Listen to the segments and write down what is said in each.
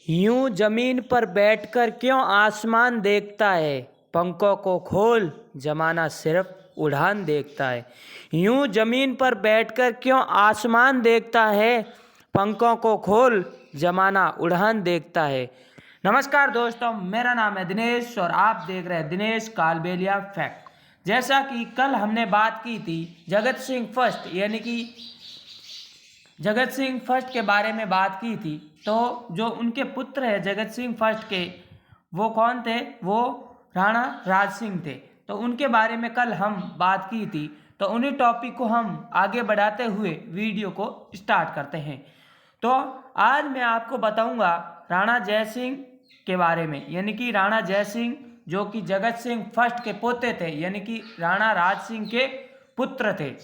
यूं जमीन पर बैठकर क्यों आसमान देखता है, पंखों को खोल जमाना सिर्फ उड़ान देखता है। यूं जमीन पर बैठकर क्यों आसमान देखता है, पंखों को खोल जमाना उड़ान देखता है। नमस्कार दोस्तों, मेरा नाम है दिनेश और आप देख रहे हैं दिनेश कालबेलिया फैक्ट। जैसा कि कल हमने बात की थी जगत सिंह फर्स्ट यानी कि जगत सिंह फर्स्ट के बारे में बात की थी, तो जो उनके पुत्र है जगत सिंह फर्स्ट के, वो कौन थे? वो राणा राज सिंह थे। तो उनके बारे में कल हम बात की थी, तो उन्हीं टॉपिक को हम आगे बढ़ाते हुए वीडियो को स्टार्ट करते हैं। तो आज मैं आपको बताऊंगा राणा जय सिंह के बारे में, यानी कि राणा जय सिंह जो कि जगत सिंह फर्स्ट के पोते थे, यानी कि राणा राज सिंह के पुत्र थे।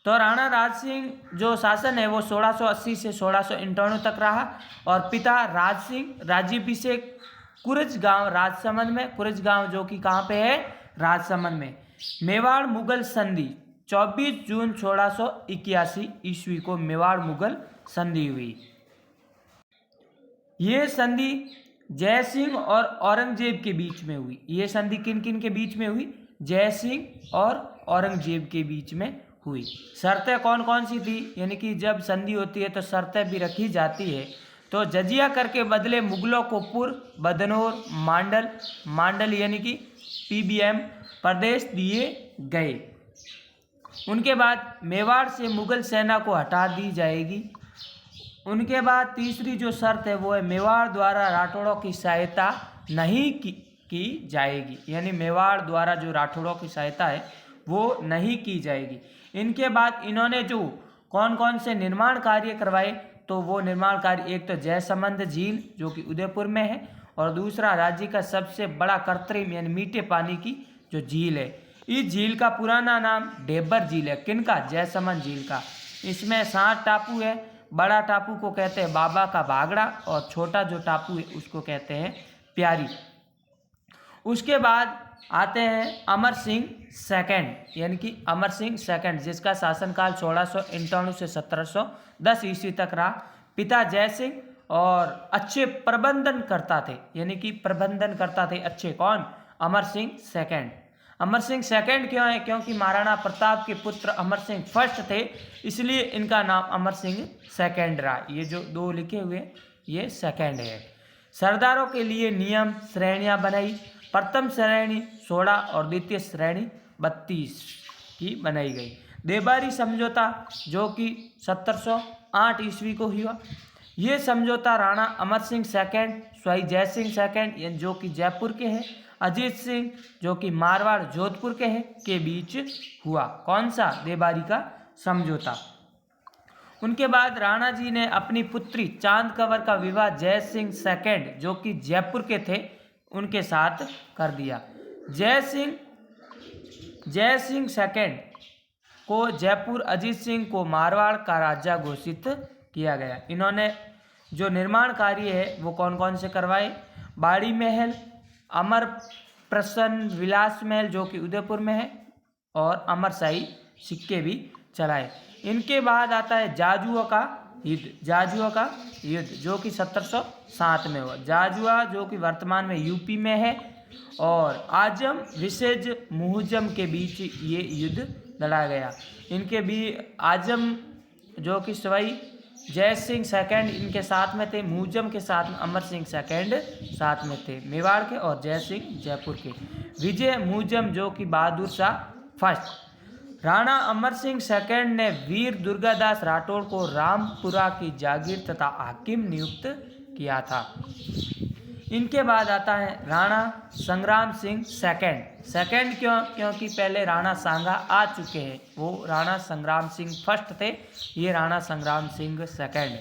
तो राणा राज सिंह जो शासन है वो 1680 से 1691 तक रहा और पिता राज सिंह राज्याभिषेक कुरज गांव राजसमंद में, कुरज गांव जो कि कहाँ पे है? राजसमंद में। मेवाड़ मुगल संधि 24 जून 1681 ईस्वी को मेवाड़ मुगल संधि हुई। ये संधि जय सिंह और औरंगजेब के बीच में हुई। ये संधि किन किन के बीच में हुई? जय सिंह और औरंगजेब के बीच में हुई। शर्तें कौन कौन सी थी? यानी कि जब संधि होती है तो शर्तें भी रखी जाती है। तो जजिया कर के बदले मुगलों को पूर्व बदनौर मांडल यानी कि PBM प्रदेश दिए गए। उनके बाद मेवाड़ से मुगल सेना को हटा दी जाएगी। उनके बाद तीसरी जो शर्त है वो है मेवाड़ द्वारा राठौड़ों की सहायता नहीं की जाएगी, यानी मेवाड़ द्वारा जो राठौड़ों की सहायता है वो नहीं की जाएगी। इनके बाद इन्होंने जो कौन कौन से निर्माण कार्य करवाए, तो वो निर्माण कार्य एक तो जयसमंद झील जो कि उदयपुर में है, और दूसरा राज्य का सबसे बड़ा कृत्रिम यानी मीठे पानी की जो झील है। इस झील का पुराना नाम ढेबर झील है। किनका? जयसमंद झील का। इसमें 7 टापू है। बड़ा टापू को कहते हैं बाबा का भागड़ा और छोटा जो टापू है उसको कहते हैं प्यारी। उसके बाद आते हैं अमर सिंह सेकंड, यानी कि अमर सिंह सेकंड जिसका शासनकाल 1651 से 1710 ईस्वी तक रहा। पिता जय सिंह और अच्छे प्रबंधन करता थे, यानी कि प्रबंधन करता थे अच्छे। कौन? अमर सिंह सेकंड। अमर सिंह सेकंड क्यों है? क्योंकि महाराणा प्रताप के पुत्र अमर सिंह फर्स्ट थे, इसलिए इनका नाम अमर सिंह सेकंड रहा। ये जो 2 लिखे हुए ये सेकंड है। सरदारों के लिए नियम श्रेणियां बनाई। प्रथम श्रेणी 16 और द्वितीय श्रेणी 32 की बनाई गई। देबारी समझौता जो कि 1708 ईस्वी को हुआ। ये समझौता राणा अमर सिंह सेकंड, स्वाई जय सिंह सेकंड जो कि जयपुर के हैं, अजीत सिंह जो कि मारवाड़ जोधपुर के हैं के बीच हुआ। कौन सा? देबारी का समझौता। उनके बाद राणा जी ने अपनी पुत्री चांद कंवर का विवाह जय सिंह सेकंड जो कि जयपुर के थे उनके साथ कर दिया। जय सिंह सेकंड को जयपुर, अजीत सिंह को मारवाड़ का राजा घोषित किया गया। इन्होंने जो निर्माण कार्य है वो कौन कौन से करवाए? बाड़ी महल, अमर प्रसन्न विलास महल जो कि उदयपुर में है, और अमरशाही सिक्के भी चलाए। इनके बाद आता है जाजुआ का युद्ध जो कि 1707 में हुआ। जाजुआ जो कि वर्तमान में यूपी में है, और आजम विसेज मुहजम के बीच ये युद्ध लड़ा गया। इनके भी आजम जो कि सवाई जय सिंह सेकंड इनके साथ में थे, मुहजम के साथ में अमर सिंह सेकंड साथ में थे, मेवाड़ के, और जय सिंह जयपुर के। विजय मुहजम जो कि बहादुर शाह फर्स्ट। राणा अमर सिंह सेकंड ने वीर दुर्गादास राठौड़ को रामपुरा की जागीर तथा हाकिम नियुक्त किया था। इनके बाद आता है राणा संग्राम सिंह सेकंड क्यों? क्योंकि पहले राणा सांगा आ चुके हैं, वो राणा संग्राम सिंह फर्स्ट थे, ये राणा संग्राम सिंह सेकंड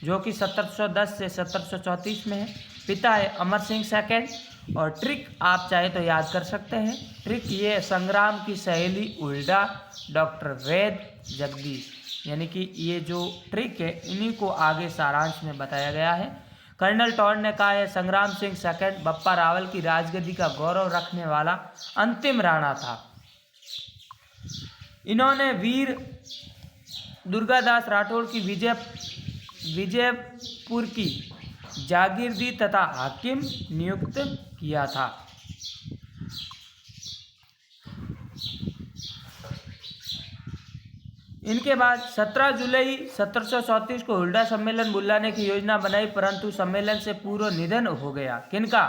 जो कि 1710 से 1734 में है। पिता है अमर सिंह सेकंड, और ट्रिक आप चाहे तो याद कर सकते हैं। ट्रिक ये संग्राम की सहेली उल्डा डॉक्टर वैद जगदीश, यानी कि ये जो ट्रिक है इन्हीं को आगे सारांश में बताया गया है। कर्नल टॉड ने कहा है संग्राम सिंह सेकंड बप्पा रावल की राजगद्दी का गौरव रखने वाला अंतिम राणा था। इन्होंने वीर दुर्गादास राठौड़ की विजयपुर की जागीरदी तथा हाकिम नियुक्त किया था। इनके बाद 17 जुलाई 1734 को हुल्डा सम्मेलन बुलाने की योजना बनाई, परंतु सम्मेलन से पूर्व निधन हो गया। किनका?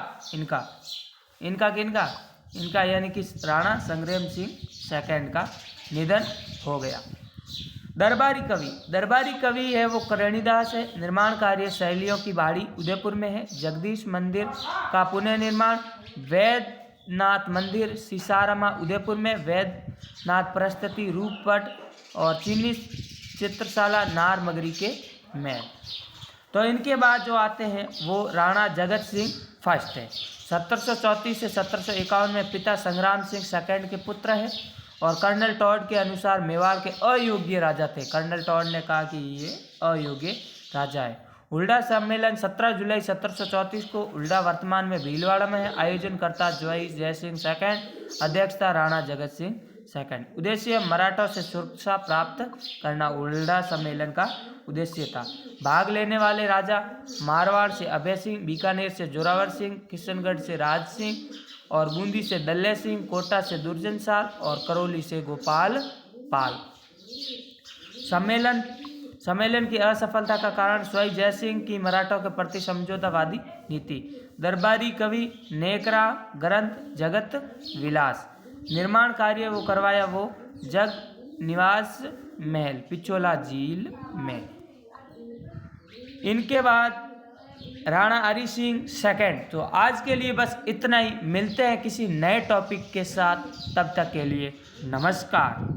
इनका यानी कि राणा संग्राम सिंह सेकंड का निधन हो गया। दरबारी कवि है वो करणीदास है। निर्माण कार्य शैलियों की बाड़ी उदयपुर में है। जगदीश मंदिर का पुनः निर्माण, वैद्यनाथ मंदिर सिसारमा उदयपुर में, वैद्यनाथ प्रस्तुति रूपपट और चीनी चित्रशाला नारमगरी के में। तो इनके बाद जो आते हैं वो राणा जगत सिंह फर्स्ट है। 1734 से 1751 में पिता संग्राम सिंह सेकंड के पुत्र है और कर्नल टॉड के अनुसार मेवाड़ के अयोग्य राजा थे। कर्नल टॉड ने कहा कि ये अयोग्य राजा है। हुल्डा सम्मेलन 17 जुलाई 1734 को हुल्डा वर्तमान में भीलवाड़ा में है। आयोजनकर्ता जोई जयसिंह सेकंड, अध्यक्षता राणा जगत सिंह सेकंड। उद्देश्य मराठों से सुरक्षा प्राप्त करना हुल्डा सम्मेलन का उद्देश्य था। भाग लेने वाले राजा मारवाड़ से अभय सिंह, बीकानेर से जोरावर सिंह, किशनगढ़ से राज सिंह और बूंदी से दल्ले सिंह, कोटा से दुर्जन साल और करौली से गोपाल पाल। सम्मेलन की असफलता का कारण स्वयं जयसिंह की मराठों के प्रति समझौतावादी नीति। दरबारी कवि नेकरा ग्रंथ जगत विलास। निर्माण कार्य वो करवाया वो जग निवास महल पिछोला झील में। इनके बाद राणा हरि सिंह सेकंड। तो आज के लिए बस इतना ही। मिलते हैं किसी नए टॉपिक के साथ, तब तक के लिए नमस्कार।